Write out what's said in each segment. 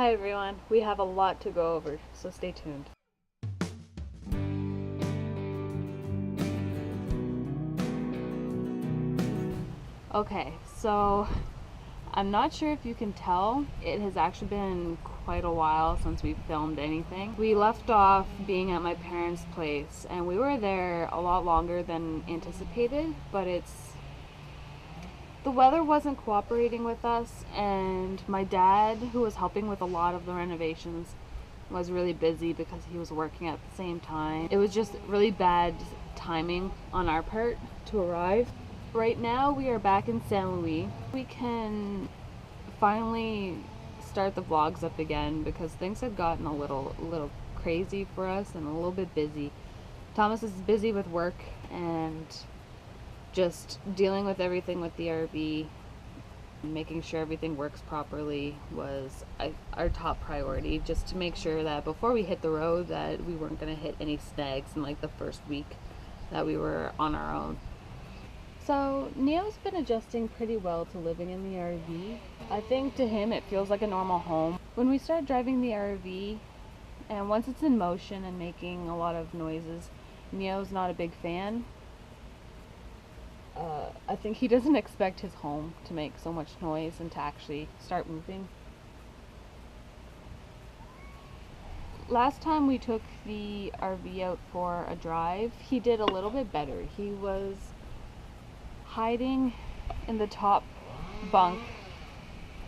Hi everyone, we have a lot to go over, so stay tuned. Okay, so I'm not sure if you can tell, it has actually been quite a while since we filmed anything. We left off being at my parents' place and we were there a lot longer than anticipated, but the weather wasn't cooperating with us, and my dad, who was helping with a lot of the renovations, was really busy because he was working at the same time. It was just really bad timing on our part to arrive. Right now we are back in San Luis. We can finally start the vlogs up again because things had gotten a little crazy for us and a little bit busy. Thomas is busy with work and just dealing with everything with the RV. Making sure everything works properly was our top priority, just to make sure that before we hit the road that we weren't going to hit any snags in like the first week that we were on our own. So Neo's been adjusting pretty well to living in the RV. I think to him it feels like a normal home. When we start driving the RV and once it's in motion and making a lot of noises, Neo's not a big fan. I think he doesn't expect his home to make so much noise and to actually start moving. Last time we took the RV out for a drive, he did a little bit better. He was hiding in the top bunk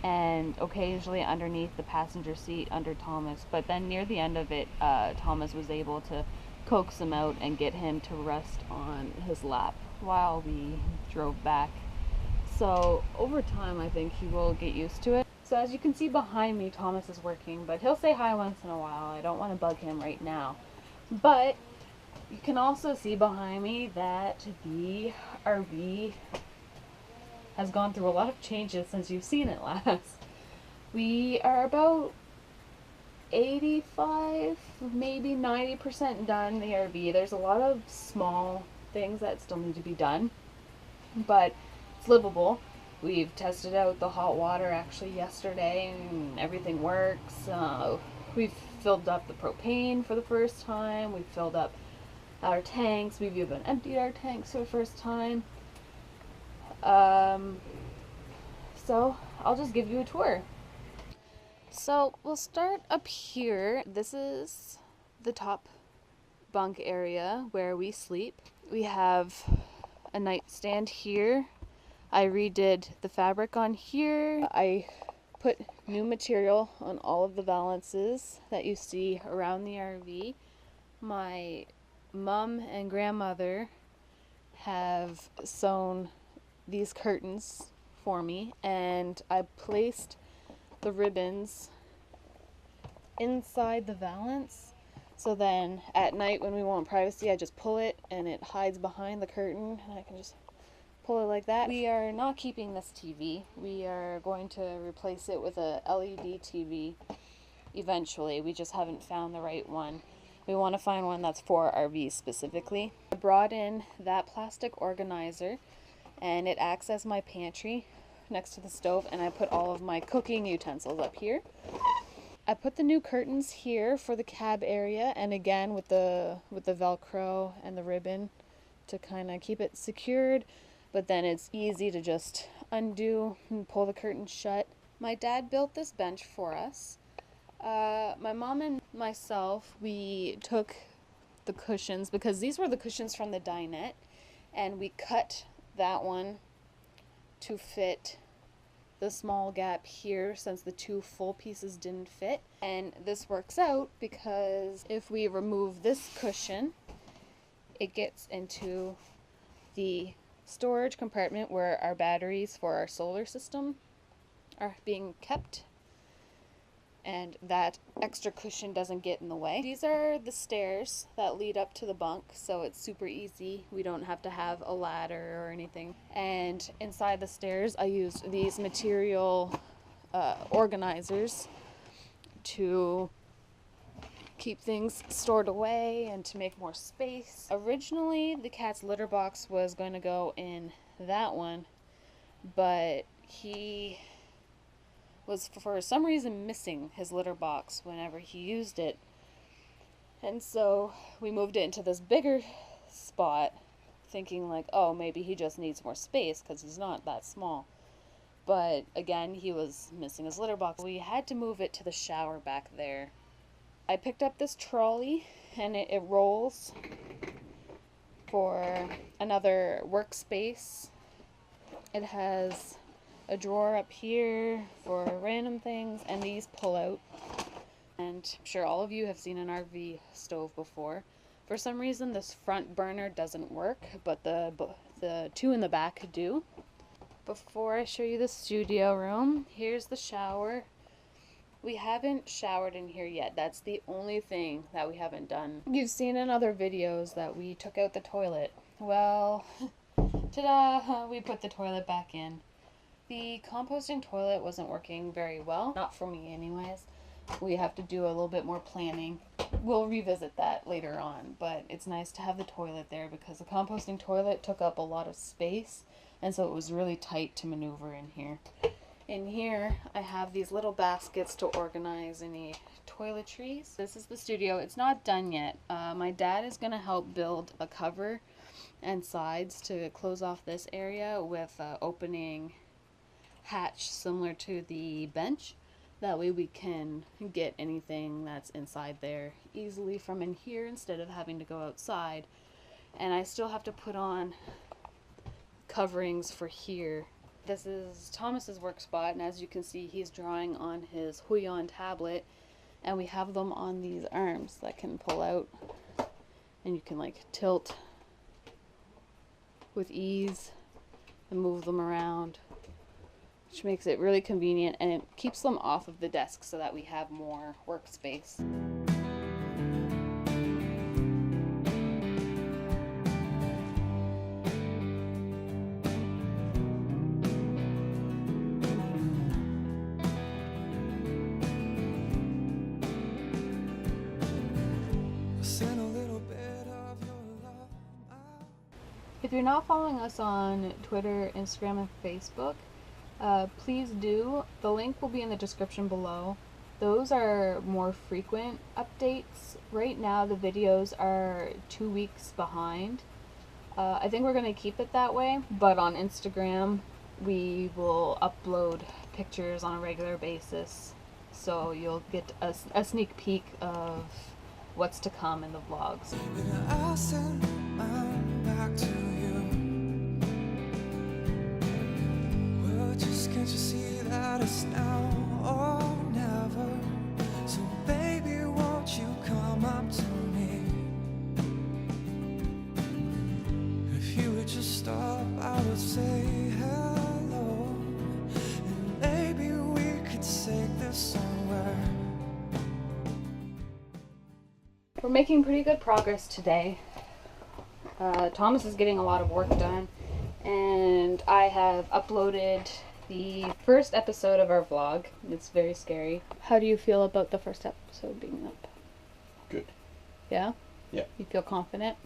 and occasionally underneath the passenger seat under Thomas, but then near the end of it, Thomas was able to coax him out and get him to rest on his lap while we drove back. So over time I think he will get used to it. So as you can see behind me, Thomas is working, but he'll say hi once in a while. I don't want to bug him right now. But you can also see behind me that the RV has gone through a lot of changes since you've seen it last. We are about 85, maybe 90% done the RV. There's a lot of small things that still need to be done, but it's livable. We've tested out the hot water actually yesterday and everything works. We've filled up the propane for the first time. We've filled up our tanks. We've even emptied our tanks for the first time. So I'll just give you a tour. So we'll start up here. This is the top bunk area where we sleep. We have a nightstand here. I redid the fabric on here. I put new material on all of the valances that you see around the RV. My mom and grandmother have sewn these curtains for me, and I placed the ribbons inside the valance. So then at night when we want privacy, I just pull it and it hides behind the curtain and I can just pull it like that. We are not keeping this TV. We are going to replace it with a LED TV eventually. We just haven't found the right one. We want to find one that's for RVs specifically. I brought in that plastic organizer and it acts as my pantry next to the stove, and I put all of my cooking utensils up here. I put the new curtains here for the cab area, and again with the Velcro and the ribbon to kind of keep it secured, but then it's easy to just undo and pull the curtains shut. My dad built this bench for us. My mom and myself, we took the cushions, because these were the cushions from the dinette, and we cut that one to fit the small gap here since the two full pieces didn't fit. And this works out because if we remove this cushion, it gets into the storage compartment where our batteries for our solar system are being kept, and that extra cushion doesn't get in the way. These are the stairs that lead up to the bunk, so it's super easy. We don't have to have a ladder or anything. And inside the stairs, I used these material organizers to keep things stored away and to make more space. Originally, the cat's litter box was going to go in that one, but he was for some reason missing his litter box whenever he used it. And so we moved it into this bigger spot, thinking like, oh, maybe he just needs more space because he's not that small. But again, he was missing his litter box. We had to move it to the shower back there. I picked up this trolley, and it rolls for another workspace. It has a drawer up here for random things, and these pull out. And I'm sure all of you have seen an RV stove before. For some reason, this front burner doesn't work, but the two in the back do. Before I show you the studio room, here's the shower. We haven't showered in here yet. That's the only thing that we haven't done. You've seen in other videos that we took out the toilet. Well, ta-da! We put the toilet back in. The composting toilet wasn't working very well. Not for me anyways. We have to do a little bit more planning. We'll revisit that later on, but it's nice to have the toilet there because the composting toilet took up a lot of space, and so it was really tight to maneuver in here. In here, I have these little baskets to organize any toiletries. This is the studio. It's not done yet. My dad is going to help build a cover and sides to close off this area with an opening hatch similar to the bench. That way we can get anything that's inside there easily from in here instead of having to go outside. And I still have to put on coverings for here. This is Thomas's work spot, and as you can see, he's drawing on his Huion tablet, and we have them on these arms that can pull out, and you can like tilt with ease and move them around, which makes it really convenient, and it keeps them off of the desk so that we have more workspace. If you're not following us on Twitter, Instagram, and Facebook, please do. The link will be in the description below. Those are more frequent updates. Right now the videos are 2 weeks behind. I think we're going to keep it that way, but on Instagram we will upload pictures on a regular basis, so you'll get a sneak peek of what's to come in the vlogs. I'll send mine back to you. Well, just can't you see that it's now or never? So baby, won't you come up to me? If you would just stop, I would say hello, and maybe we could take this somewhere. We're making pretty good progress today. Thomas is getting a lot of work done, and I have uploaded the first episode of our vlog. It's very scary. How do you feel about the first episode being up? Good. Yeah? Yeah. You feel confident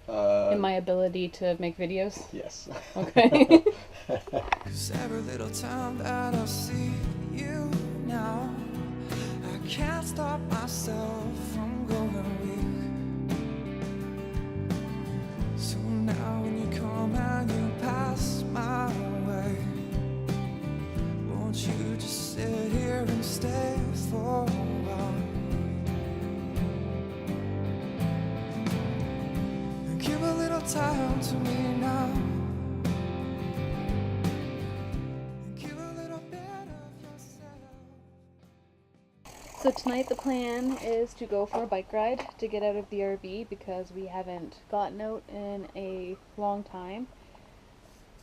in my ability to make videos? Yes. Okay. 'Cause every little time that I see you now, I can't stop myself from going weak. So now when you come and you pass my way, won't you just sit here and stay for a while? And give a little time to me now. So tonight the plan is to go for a bike ride to get out of the RV because we haven't gotten out in a long time.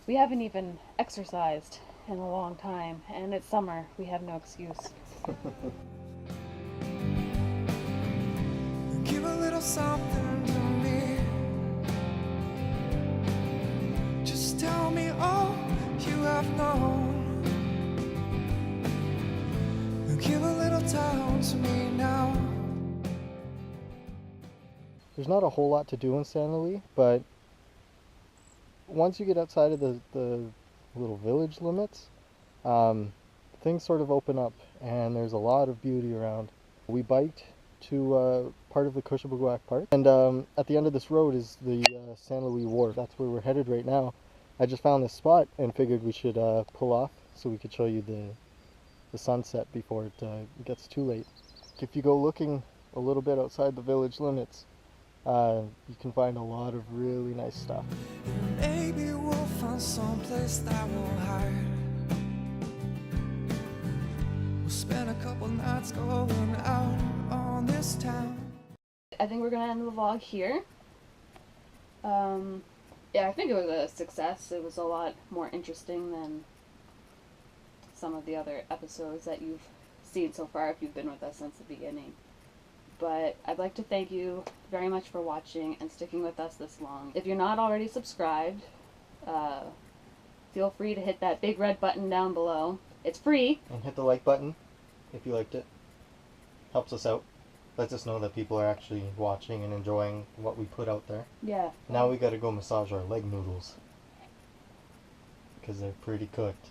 We haven't even exercised in a long time, and it's summer. We have no excuse. Give a little something to me. Just tell me all you have known. Give a little time to me now. There's not a whole lot to do in San Luis, but once you get outside of the little village limits, things sort of open up and there's a lot of beauty around. We biked to part of the Cushabaguac Park, and at the end of this road is the San Luis Wharf. That's where we're headed right now. I just found this spot and figured we should pull off so we could show you the sunset before it gets too late. If you go looking a little bit outside the village limits, you can find a lot of really nice stuff. Maybe we'll find someplace that we'll hide. We'll spend a couple nights going out on this town. I think we're gonna end the vlog here. Yeah, I think it was a success. It was a lot more interesting than some of the other episodes that you've seen so far if you've been with us since the beginning. But I'd like to thank you very much for watching and sticking with us this long. If you're not already subscribed, feel free to hit that big red button down below. It's free. And hit the like button if you liked it. Helps us out. Lets us know that people are actually watching and enjoying what we put out there. Yeah. Now we gotta go massage our leg noodles because they're pretty cooked.